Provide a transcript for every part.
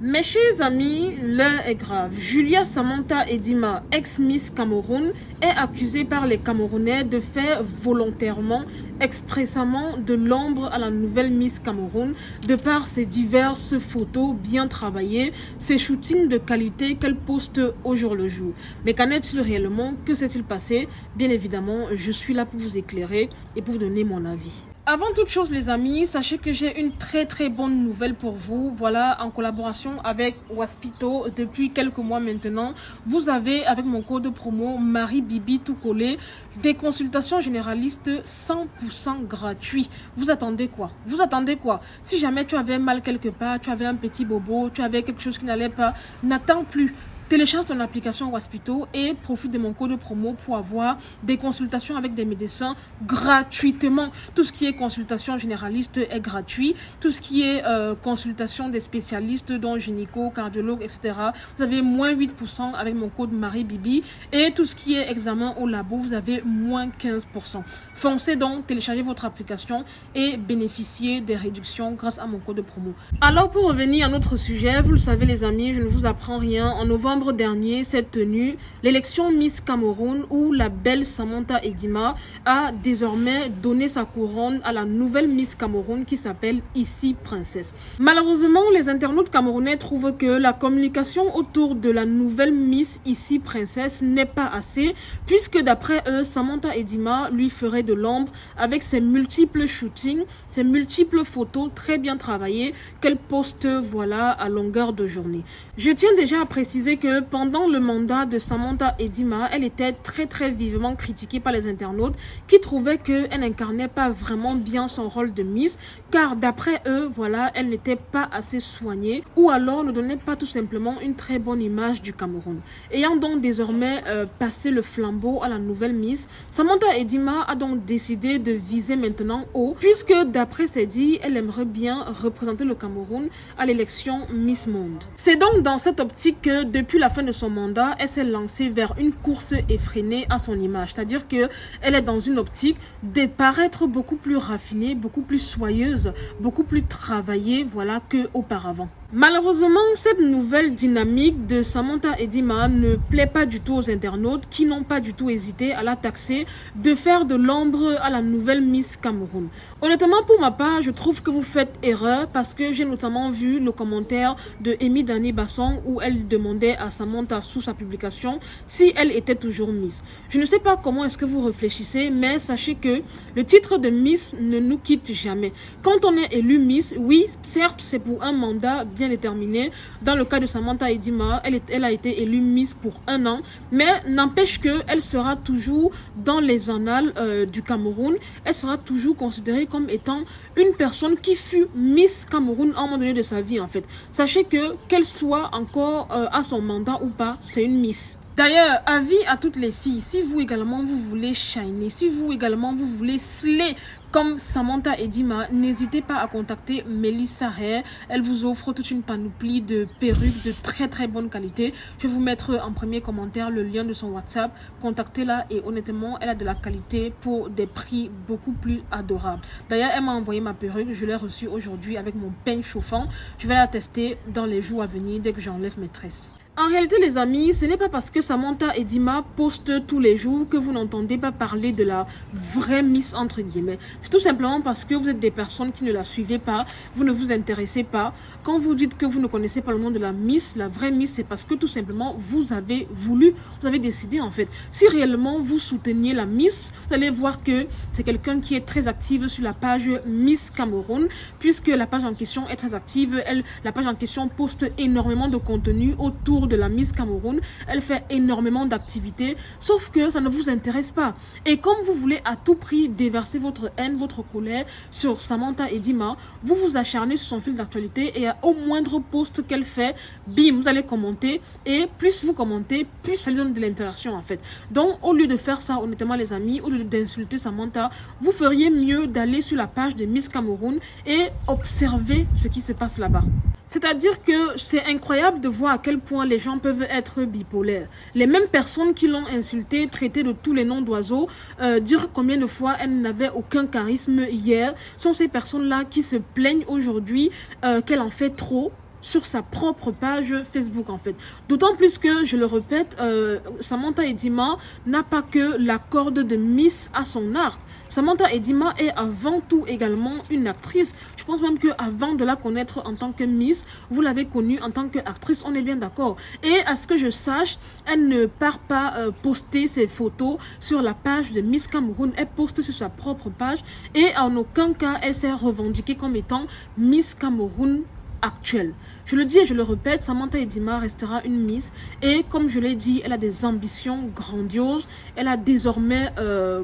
Mes chers amis, l'heure est grave. Julia Samantha Edima, ex-Miss Cameroun, est accusée par les Camerounais de faire volontairement, expressément de l'ombre à la nouvelle Miss Cameroun de par ses diverses photos bien travaillées, ses shootings de qualité qu'elle poste au jour le jour. Mais qu'en est-il réellement? Que s'est-il passé? Bien évidemment, je suis là pour vous éclairer et pour vous donner mon avis. Avant toute chose les amis, sachez que j'ai une très bonne nouvelle pour vous. Voilà, en collaboration avec Waspito depuis quelques mois maintenant, vous avez avec mon code promo Marie Bibi tout collé des consultations généralistes 100% gratuits. Vous attendez quoi? Vous attendez quoi? Si jamais tu avais mal quelque part, tu avais un petit bobo, tu avais quelque chose qui n'allait pas, n'attends plus. Télécharge ton application Waspito et profite de mon code promo pour avoir des consultations avec des médecins gratuitement. Tout ce qui est consultation généraliste est gratuit. Tout ce qui est consultation des spécialistes dont gynéco, cardiologue, etc. Vous avez moins 8% avec mon code Marie Bibi. Et tout ce qui est examen au labo, vous avez moins 15%. Foncez donc, téléchargez votre application et bénéficiez des réductions grâce à mon code promo. Alors pour revenir à notre sujet, vous le savez les amis, je ne vous apprends rien. En novembre dernier s'est tenue l'élection Miss Cameroun où la belle Samantha Edima a désormais donné sa couronne à la nouvelle Miss Cameroun qui s'appelle Ici Princesse. Malheureusement, les internautes camerounais trouvent que la communication autour de la nouvelle Miss Ici Princesse n'est pas assez puisque d'après eux, Samantha Edima lui ferait de l'ombre avec ses multiples shootings, ses multiples photos très bien travaillées qu'elle poste voilà à longueur de journée. Je tiens déjà à préciser que pendant le mandat de Samantha Edima, elle était très vivement critiquée par les internautes qui trouvaient qu'elle n'incarnait pas vraiment bien son rôle de Miss car d'après eux, voilà, elle n'était pas assez soignée ou alors ne donnait pas tout simplement une très bonne image du Cameroun. Ayant donc désormais passé le flambeau à la nouvelle Miss, Samantha Edima a donc décidé de viser maintenant haut puisque d'après ses dits, elle aimerait bien représenter le Cameroun à l'élection Miss Monde. C'est donc dans cette optique que depuis la fin de son mandat, elle s'est lancée vers une course effrénée à son image. C'est-à-dire qu'elle est dans une optique de paraître beaucoup plus raffinée, beaucoup plus soyeuse, beaucoup plus travaillée voilà, qu'auparavant. Malheureusement, cette nouvelle dynamique de Samantha Edima ne plaît pas du tout aux internautes qui n'ont pas du tout hésité à la taxer de faire de l'ombre à la nouvelle Miss Cameroun. Honnêtement, pour ma part, je trouve que vous faites erreur parce que j'ai notamment vu le commentaire de Amy Dani Basson où elle demandait à Samantha sous sa publication si elle était toujours Miss. Je ne sais pas comment est-ce que vous réfléchissez, mais sachez que le titre de Miss ne nous quitte jamais. Quand on est élu Miss, oui, certes, c'est pour un mandat bien déterminé. Dans le cas de Samantha Edima, elle a été élue Miss pour 1 an, mais n'empêche qu'elle sera toujours dans les annales du Cameroun. Elle sera toujours considérée comme étant une personne qui fut Miss Cameroun à un moment donné de sa vie en fait. Sachez que qu'elle soit encore à son mandat ou pas, c'est une Miss. D'ailleurs, avis à toutes les filles, si vous également vous voulez shiner, si vous également vous voulez slay comme Samantha Edima, n'hésitez pas à contacter Melissa Hair. Elle vous offre toute une panoplie de perruques de très bonne qualité. Je vais vous mettre en premier commentaire le lien de son WhatsApp. Contactez-la et honnêtement, elle a de la qualité pour des prix beaucoup plus adorables. D'ailleurs, elle m'a envoyé ma perruque. Je l'ai reçue aujourd'hui avec mon peigne chauffant. Je vais la tester dans les jours à venir dès que j'enlève mes tresses. En réalité, les amis, ce n'est pas parce que Samantha Edima poste tous les jours que vous n'entendez pas parler de la vraie Miss entre guillemets. C'est tout simplement parce que vous êtes des personnes qui ne la suivez pas, vous ne vous intéressez pas. Quand vous dites que vous ne connaissez pas le nom de la Miss, la vraie Miss, c'est parce que tout simplement vous avez voulu, vous avez décidé en fait. Si réellement vous souteniez la Miss, vous allez voir que c'est quelqu'un qui est très active sur la page Miss Cameroun, puisque la page en question est très active. La page en question poste énormément de contenu autour de la Miss Cameroun. Elle fait énormément d'activités, sauf que ça ne vous intéresse pas. Et comme vous voulez à tout prix déverser votre haine, votre colère sur Samantha Edima, vous vous acharnez sur son fil d'actualité et au moindre post qu'elle fait, bim, vous allez commenter et plus vous commentez, plus ça lui donne de l'interaction en fait. Donc au lieu de faire ça honnêtement les amis, au lieu d'insulter Samantha, vous feriez mieux d'aller sur la page de Miss Cameroun et observer ce qui se passe là-bas. C'est-à-dire que c'est incroyable de voir à quel point les gens peuvent être bipolaires. Les mêmes personnes qui l'ont insultée, traitée de tous les noms d'oiseaux, dire combien de fois elle n'avait aucun charisme hier, sont ces personnes-là qui se plaignent aujourd'hui qu'elle en fait trop. sur sa propre page Facebook en fait. D'autant plus que, je le répète, Samantha Edima n'a pas que la corde de Miss à son arc. Samantha Edima est avant tout également une actrice. Je pense même qu'avant de la connaître en tant que Miss, vous l'avez connue en tant qu'actrice, on est bien d'accord. Et à ce que je sache, elle ne part pas poster ses photos sur la page de Miss Cameroun. Elle poste sur sa propre page et en aucun cas elle s'est revendiquée comme étant Miss Cameroun actuelle. Je le dis et je le répète, Samantha Edima restera une Miss et comme je l'ai dit, elle a des ambitions grandioses. Elle a désormais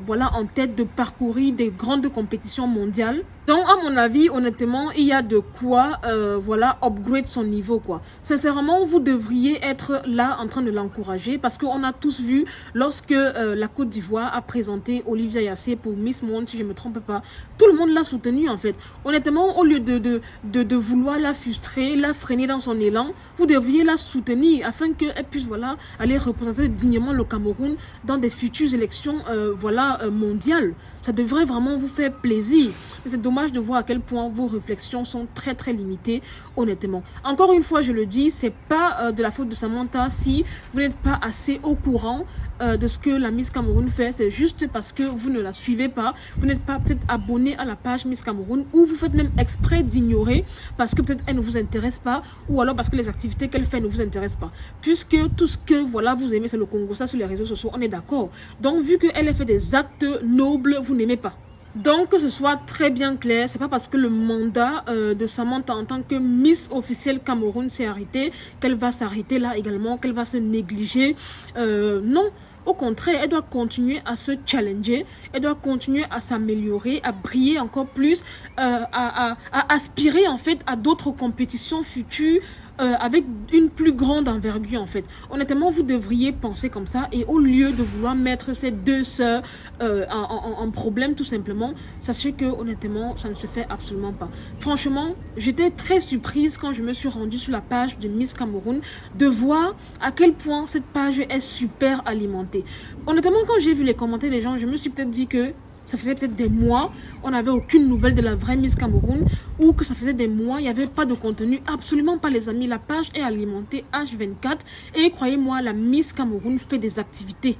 voilà, en tête de parcourir des grandes compétitions mondiales. Donc à mon avis, honnêtement, il y a de quoi voilà, upgrade son niveau quoi. Sincèrement, vous devriez être là en train de l'encourager parce qu'on a tous vu lorsque la Côte d'Ivoire a présenté Olivia Yassé pour Miss Monde, si je ne me trompe pas, tout le monde l'a soutenue en fait. Honnêtement, au lieu de vouloir la frustrer, la freiner dans son élan, vous devriez la soutenir afin qu'elle puisse voilà, aller représenter dignement le Cameroun dans des futures élections voilà, mondiales. Ça devrait vraiment vous faire plaisir. C'est dommage de voir à quel point vos réflexions sont très très limitées, honnêtement. Encore une fois, je le dis, c'est pas de la faute de Samantha si vous n'êtes pas assez au courant de ce que la Miss Cameroun fait. C'est juste parce que vous ne la suivez pas, vous n'êtes pas peut-être abonné à la page Miss Cameroun ou vous faites même exprès d'ignorer parce que peut-être elle ne vous intéresse pas ou alors parce que les activités qu'elle fait ne vous intéressent pas. Puisque tout ce que voilà vous aimez, c'est le Congo, ça sur les réseaux sociaux, on est d'accord. Donc vu qu'elle a fait des actes nobles, vous n'aimez pas. Donc que ce soit très bien clair, c'est pas parce que le mandat de Samantha en tant que Miss officielle Cameroun s'est arrêté qu'elle va s'arrêter là également, qu'elle va se négliger. Non. Au contraire, elle doit continuer à se challenger, elle doit continuer à s'améliorer, à briller encore plus, à aspirer en fait à d'autres compétitions futures avec une plus grande envergure en fait. Honnêtement, vous devriez penser comme ça et au lieu de vouloir mettre ces deux sœurs en problème tout simplement, sachez que honnêtement, ça ne se fait absolument pas. Franchement, j'étais très surprise quand je me suis rendue sur la page de Miss Cameroun de voir à quel point cette page est super alimentée. Honnêtement, quand j'ai vu les commentaires des gens, je me suis peut-être dit que ça faisait peut-être des mois, on n'avait aucune nouvelle de la vraie Miss Cameroun ou que ça faisait des mois, il n'y avait pas de contenu. Absolument pas les amis, la page est alimentée H24 et croyez-moi, la Miss Cameroun fait des activités.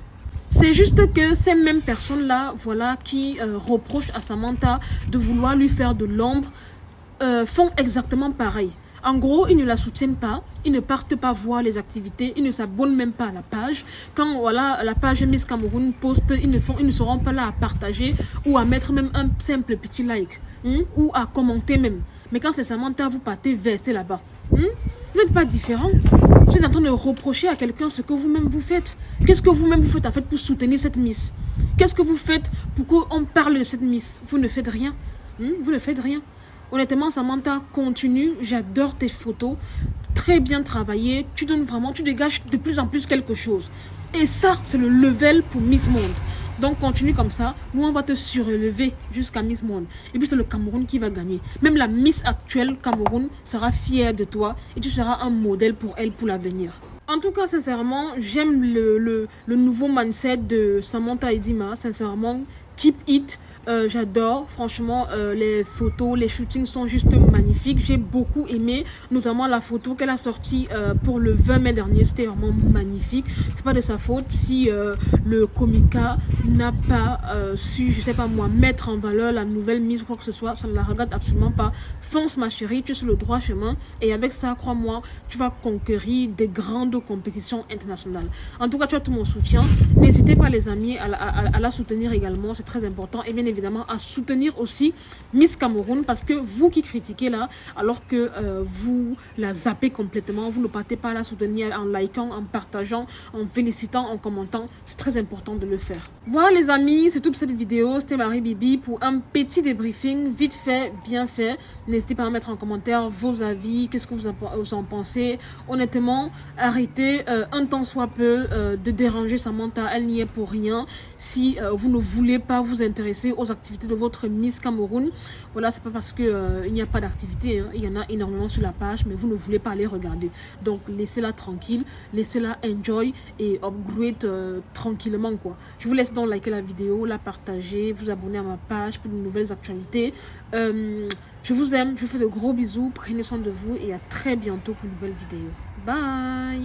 C'est juste que ces mêmes personnes-là, voilà, qui reprochent à Samantha de vouloir lui faire de l'ombre, font exactement pareil. En gros, ils ne la soutiennent pas, ils ne partent pas voir les activités, ils ne s'abonnent même pas à la page. Quand voilà, la page Miss Cameroun poste, ils ne seront pas là à partager ou à mettre même un simple petit like ou à commenter même. Mais quand c'est Samantha, vous partez verser là-bas. Vous n'êtes pas différent. Vous êtes en train de reprocher à quelqu'un ce que vous-même vous faites. Qu'est-ce que vous-même vous faites en fait pour soutenir cette Miss? Qu'est-ce que vous faites pour qu'on parle de cette Miss? Vous ne faites rien. Vous ne faites rien. Honnêtement, Samantha, continue. J'adore tes photos. Très bien travaillé. Tu donnes vraiment, tu dégages de plus en plus quelque chose. Et ça, c'est le level pour Miss Monde. Donc, continue comme ça. Nous, on va te surélever jusqu'à Miss Monde. Et puis, c'est le Cameroun qui va gagner. Même la Miss actuelle Cameroun sera fière de toi. Et tu seras un modèle pour elle pour l'avenir. En tout cas, sincèrement, j'aime le nouveau mindset de Samantha Edima. Sincèrement, keep it. J'adore, franchement, les photos, les shootings sont juste magnifiques. J'ai beaucoup aimé, notamment la photo qu'elle a sortie pour le 20 mai dernier. C'était vraiment magnifique. C'est pas de sa faute si le Comica n'a pas su, je sais pas moi, mettre en valeur la nouvelle mise ou quoi que ce soit. Ça ne la regarde absolument pas. Fonce ma chérie, tu es sur le droit chemin et avec ça, crois-moi, tu vas conquérir des grandes compétitions internationales. En tout cas, tu as tout mon soutien. N'hésitez pas les amis à la soutenir également, c'est très important. Et bien évidemment à soutenir aussi Miss Cameroun parce que vous qui critiquez là, alors que vous la zappez complètement, vous ne partez pas à la soutenir en likant, en partageant, en félicitant, en commentant, c'est très important de le faire. Voilà les amis, c'est tout pour cette vidéo, c'était Marie Bibi pour un petit débriefing, vite fait, bien fait. N'hésitez pas à mettre en commentaire vos avis, qu'est-ce que vous en pensez. Honnêtement, arrêtez un temps soit peu de déranger Samantha, elle n'y est pour rien. Si vous ne voulez pas pas vous intéresser aux activités de votre Miss Cameroun. Voilà, c'est pas parce que il n'y a pas d'activité, hein. Il y en a énormément sur la page, mais vous ne voulez pas aller regarder. Donc laissez-la tranquille, laissez-la enjoy et upgrade tranquillement quoi. Je vous laisse donc liker la vidéo, la partager, vous abonner à ma page pour de nouvelles actualités. Je vous aime, je vous fais de gros bisous, prenez soin de vous et à très bientôt pour une nouvelle vidéo. Bye.